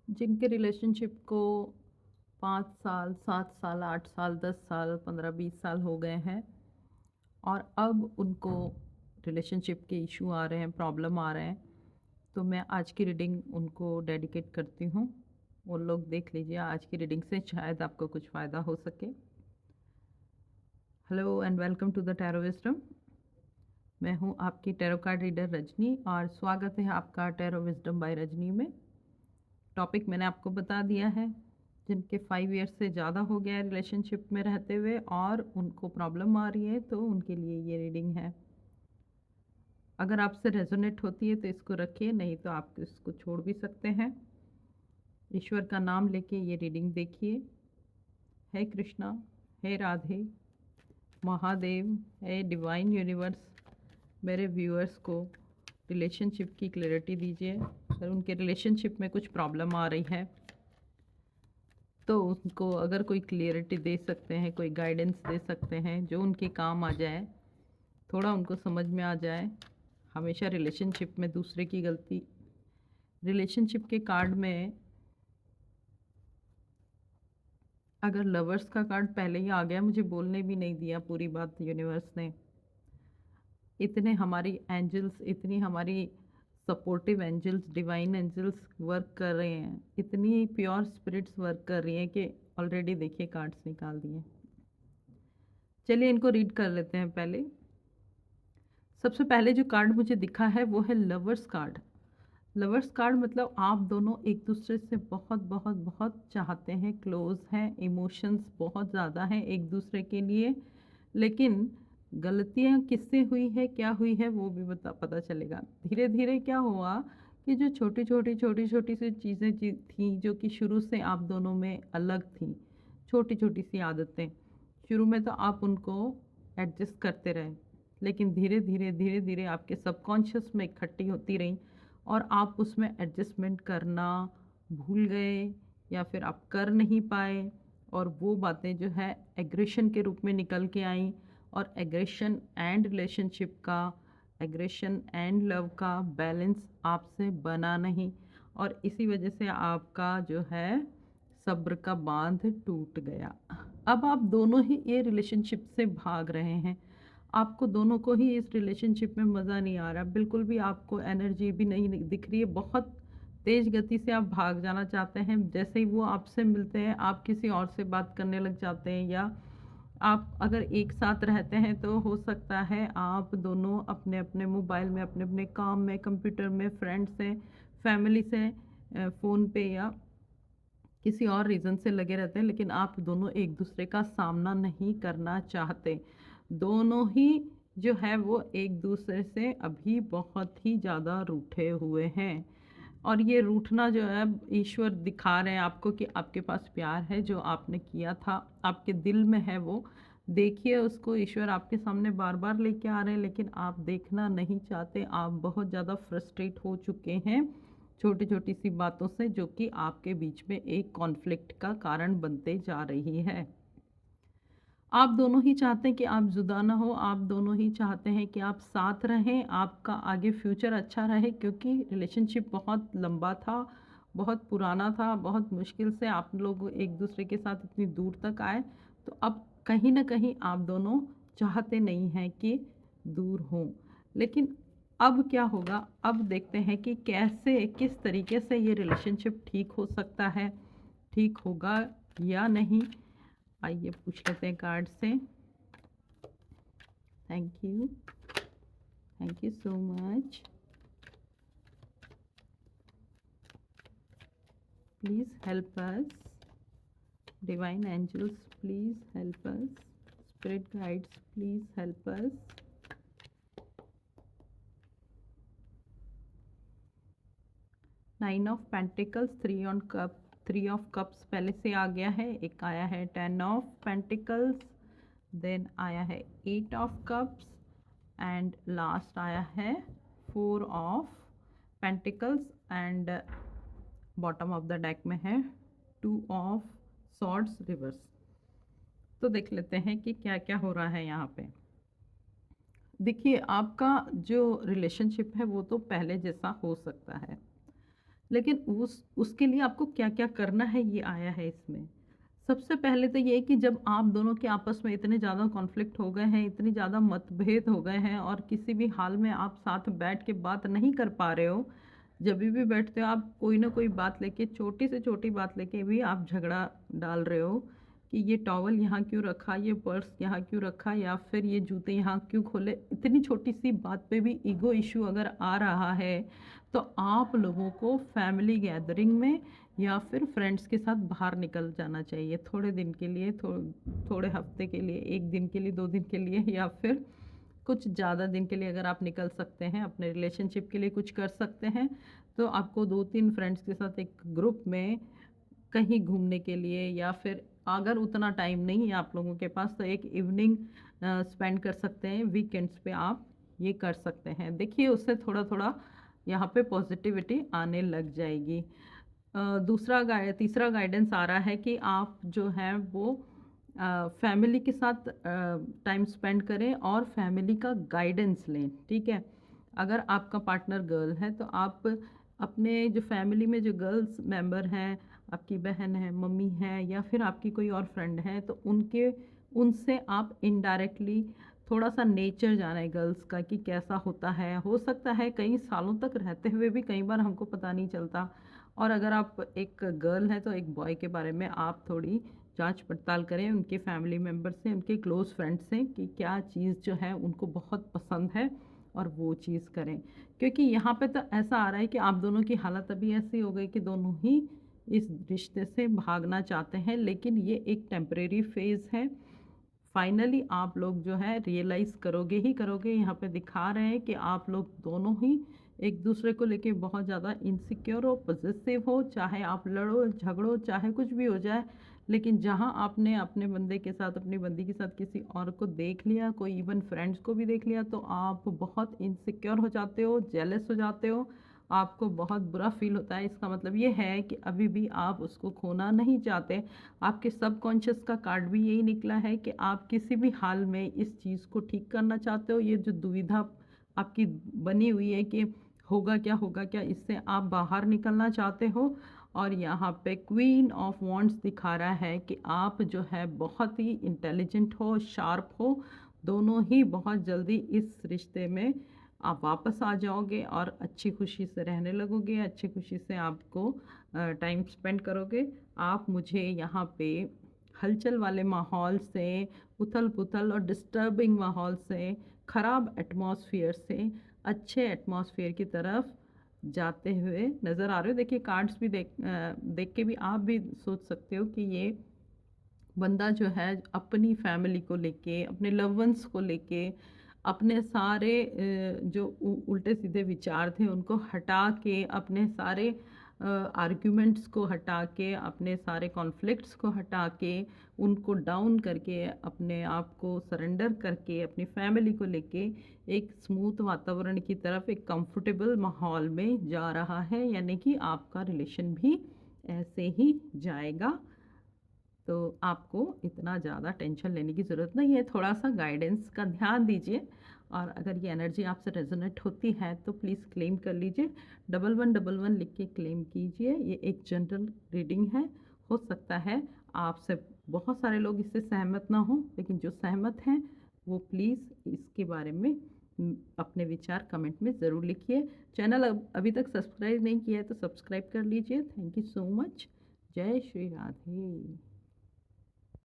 जिनके रिलेशनशिप को 5 साल, 7 साल, 8 साल, 10 साल, 15-20 साल हो गए हैं और अब उनको रिलेशनशिप के इश्यू आ रहे हैं, प्रॉब्लम आ रहे हैं, तो मैं आज की रीडिंग उनको डेडिकेट करती हूँ। वो लोग देख लीजिए, आज की रीडिंग से शायद आपको कुछ फ़ायदा हो सके। Hello and welcome to the tarot wisdom. मैं हूँ आपकी टैरो कार्ड रीडर रजनी और स्वागत है आपका टैरो विज़डम बाय रजनी में। टॉपिक मैंने आपको बता दिया है। जिनके 5 ईयर्स से ज़्यादा हो गया है रिलेशनशिप में रहते हुए और उनको प्रॉब्लम आ रही है, तो उनके लिए ये रीडिंग है। अगर आपसे रेजोनेट होती है तो इसको रखिए, नहीं तो आप इसको छोड़ भी सकते हैं। ईश्वर का नाम लेके ये रीडिंग देखिए। हे कृष्णा, हे राधे, महादेव, हे डिवाइन यूनिवर्स, मेरे व्यूअर्स को रिलेशनशिप की क्लैरिटी दीजिए। अगर उनके रिलेशनशिप में कुछ प्रॉब्लम आ रही है तो उनको अगर कोई क्लियरिटी दे सकते हैं, कोई गाइडेंस दे सकते हैं जो उनके काम आ जाए, थोड़ा उनको समझ में आ जाए। हमेशा रिलेशनशिप में दूसरे की गलती, रिलेशनशिप के कार्ड में अगर लवर्स का कार्ड पहले ही आ गया, मुझे बोलने भी नहीं दिया पूरी बात यूनिवर्स ने। इतने हमारी एंजल्स, इतनी हमारी supportive angels, divine angels work कर रहे हैं, इतनी प्योर स्पिरिट्स वर्क कर रही हैं कि ऑलरेडी देखिए कार्ड्स निकाल दिए। चलिए इनको रीड कर लेते हैं। पहले सबसे पहले जो कार्ड मुझे दिखा है वो है लवर्स कार्ड। लवर्स कार्ड मतलब आप दोनों एक दूसरे से बहुत बहुत बहुत चाहते हैं, क्लोज हैं, इमोशंस बहुत ज़्यादा हैं एक दूसरे के लिए, लेकिन गलतियाँ किससे हुई है, क्या हुई है, वो भी पता चलेगा। धीरे धीरे क्या हुआ कि जो छोटी छोटी सी चीज़ें थी जो कि शुरू से आप दोनों में अलग थी, छोटी छोटी सी आदतें, शुरू में तो आप उनको एडजस्ट करते रहे, लेकिन धीरे धीरे आपके सबकॉन्शियस में इकट्ठी होती रही और आप उसमें एडजस्टमेंट करना भूल गए या फिर आप कर नहीं पाए, और वो बातें जो है एग्रेशन के रूप में निकल के आई। और एग्रेशन एंड रिलेशनशिप का, एग्रेशन एंड लव का बैलेंस आपसे बना नहीं, और इसी वजह से आपका जो है सब्र का बांध टूट गया। अब आप दोनों ही ये रिलेशनशिप से भाग रहे हैं। आपको दोनों को ही इस रिलेशनशिप में मज़ा नहीं आ रहा, बिल्कुल भी आपको एनर्जी भी नहीं दिख रही है। बहुत तेज़ गति से आप भाग जाना चाहते हैं। जैसे ही वो आपसे मिलते हैं आप किसी और से बात करने लग जाते हैं, या आप अगर एक साथ रहते हैं तो हो सकता है आप दोनों अपने अपने मोबाइल में, अपने अपने काम में, कंप्यूटर में, फ्रेंड्स से, फैमिली से, फ़ोन पे या किसी और रीज़न से लगे रहते हैं, लेकिन आप दोनों एक दूसरे का सामना नहीं करना चाहते। दोनों ही जो है वो एक दूसरे से अभी बहुत ही ज़्यादा रूठे हुए हैं, और ये रूठना जो है ईश्वर दिखा रहे हैं आपको कि आपके पास प्यार है, जो आपने किया था आपके दिल में है, वो देखिए उसको ईश्वर आपके सामने बार बार लेके आ रहे हैं, लेकिन आप देखना नहीं चाहते। आप बहुत ज़्यादा फ्रस्ट्रेट हो चुके हैं छोटी छोटी सी बातों से, जो कि आपके बीच में एक कॉन्फ्लिक्ट का कारण बनते जा रही है। आप दोनों ही चाहते हैं कि आप जुदा ना हो, आप दोनों ही चाहते हैं कि आप साथ रहें, आपका आगे फ्यूचर अच्छा रहे, क्योंकि रिलेशनशिप बहुत लंबा था, बहुत पुराना था, बहुत मुश्किल से आप लोग एक दूसरे के साथ इतनी दूर तक आए। तो अब कहीं ना कहीं आप दोनों चाहते नहीं हैं कि दूर हों, लेकिन अब क्या होगा, अब देखते हैं कि कैसे, किस तरीके से ये रिलेशनशिप ठीक हो सकता है, ठीक होगा या नहीं। आइए पूछ लेते हैं कार्ड से। Thank you so much. Please help us, divine angels please help us, spirit guides please help us. Nine of pentacles, three of cups पहले से आ गया है, एक आया है 10 ऑफ पेंटिकल्स, देन आया है 8 ऑफ कप्स, एंड लास्ट आया है 4 of pentacles, and bottom of the deck में है 2 ऑफ सॉर्ड्स रिवर्स। तो देख लेते हैं कि क्या क्या हो रहा है यहाँ पे। देखिए आपका जो रिलेशनशिप है वो तो पहले जैसा हो सकता है, लेकिन उसके लिए आपको क्या-क्या करना है ये आया है इसमें। सबसे पहले तो ये है कि जब आप दोनों के आपस में इतने ज़्यादा कॉन्फ्लिक्ट हो गए हैं, इतनी ज़्यादा मतभेद हो गए हैं और किसी भी हाल में आप साथ बैठ के बात नहीं कर पा रहे हो, जभी भी बैठते हो आप कोई ना कोई बात लेके छोटी से छोटी बात लेके भी आप झगड़ा डाल रहे हो कि ये टॉवल यहाँ क्यों रखा, ये पर्स यहाँ क्यों रखा या फिर ये जूते यहाँ क्यों खोले। इतनी छोटी-सी बात पे भी ईगो इश्यू अगर आ रहा है, तो आप लोगों को फैमिली गैदरिंग में या फिर फ्रेंड्स के साथ बाहर निकल जाना चाहिए थोड़े दिन के लिए, थोड़े हफ्ते के लिए, 1 दिन के लिए, 2 दिन के लिए या फिर कुछ ज़्यादा दिन के लिए अगर आप निकल सकते हैं, अपने रिलेशनशिप के लिए कुछ कर सकते हैं, तो आपको 2-3 फ्रेंड्स के साथ एक ग्रुप में कहीं घूमने के लिए या फिर अगर उतना टाइम नहीं है आप लोगों के पास तो एक इवनिंग स्पेंड कर सकते हैं, वीकेंड्स पे आप ये कर सकते हैं। देखिए उससे थोड़ा-थोड़ा यहाँ पे पॉजिटिविटी आने लग जाएगी। तीसरा गाइडेंस आ रहा है कि आप जो है वो फैमिली के साथ टाइम स्पेंड करें और फैमिली का गाइडेंस लें, ठीक है? अगर आपका पार्टनर गर्ल है तो आप अपने जो फैमिली में जो गर्ल्स मेंबर हैं, आपकी बहन है, मम्मी है या फिर आपकी कोई और फ्रेंड है तो उनसे आप इनडायरेक्टली थोड़ा-सा नेचर जानें गर्ल्स का कि कैसा होता है। हो सकता है कई सालों तक रहते हुए भी कई बार हमको पता नहीं चलता और अगर आप एक गर्ल हैं तो एक बॉय के बारे में आप थोड़ी जाँच-पड़ताल करें उनके फैमिली मेंबर से, उनके क्लोज़ फ्रेंड से कि क्या चीज़ जो है उनको बहुत पसंद है और वो चीज़ करें। क्योंकि यहाँ पे तो ऐसा आ रहा है कि आप दोनों की हालत अभी ऐसी हो गई कि दोनों ही इस रिश्ते से भागना चाहते हैं, लेकिन ये एक टेम्परेरी फ़ेज़ है। फाइनली आप लोग जो है रियलाइज़ करोगे ही करोगे, यहाँ पे दिखा रहे हैं कि आप लोग दोनों ही एक-दूसरे को लेके बहुत ज़्यादा इनसिक्योर हो, पॉसेसिव हो, चाहे आप लड़ो, झगड़ो, चाहे कुछ भी हो जाए। लेकिन जहाँ आपने अपने बंदे के साथ, अपनी बंदी के साथ किसी और को देख लिया, कोई इवन फ्रेंड्स को भी देख लिया, तो आप बहुत इनसिक्योर हो जाते हो, जेलस हो जाते हो, आपको बहुत बुरा फ़ील होता है। इसका मतलब ये है कि अभी भी आप उसको खोना नहीं चाहते। आपके सबकॉन्शियस का कार्ड भी यही निकला है कि आप किसी भी हाल में इस चीज़ को ठीक करना चाहते हो। ये जो दुविधा आपकी बनी हुई है कि होगा क्या, इससे आप बाहर निकलना चाहते हो और यहाँ पे क्वीन ऑफ वांड्स दिखा रहा है कि आप जो है बहुत ही इंटेलिजेंट हो, शार्प हो, दोनों ही बहुत जल्दी इस रिश्ते में आप वापस आ जाओगे और अच्छी खुशी से रहने लगोगे, अच्छी खुशी से आपको टाइम स्पेंड करोगे। आप मुझे यहाँ पे हलचल वाले माहौल से, उथल-पुथल और डिस्टर्बिंग माहौल से, ख़राब एटमॉस्फियर से अच्छे एटमॉस्फेयर की तरफ जाते हुए नज़र आ रहे हो। देखिए कार्ड्स भी देख के भी आप भी सोच सकते हो कि ये बंदा जो है अपनी फैमिली को लेके, अपने लव वन्स को लेके, अपने सारे जो उल्टे-सीधे विचार थे उनको हटा के, अपने सारे आर्ग्यूमेंट्स को हटा के, अपने सारे कॉन्फ्लिक्ट्स को हटा के, उनको डाउन करके, अपने आप को सरेंडर करके, अपनी फैमिली को लेके एक स्मूथ वातावरण की तरफ एक कंफर्टेबल माहौल में जा रहा है, यानी कि आपका रिलेशन भी ऐसे ही जाएगा। तो आपको इतना ज़्यादा टेंशन लेने की ज़रूरत नहीं है, थोड़ा-सा गाइडेंस का ध्यान दीजिए और अगर ये एनर्जी आपसे रेज़ोनेट होती है तो प्लीज़ क्लेम कर लीजिए। 1111 लिख के क्लेम कीजिए, ये एक जनरल रीडिंग है। हो सकता है आपसे बहुत सारे लोग इससे सहमत ना हों, लेकिन जो सहमत हैं वो प्लीज़ इसके बारे में अपने विचार कमेंट में ज़रूर लिखिए। चैनल अभी तक सब्सक्राइब नहीं किया है तो सब्सक्राइब कर लीजिए। Thank you so much. जय श्री राधे।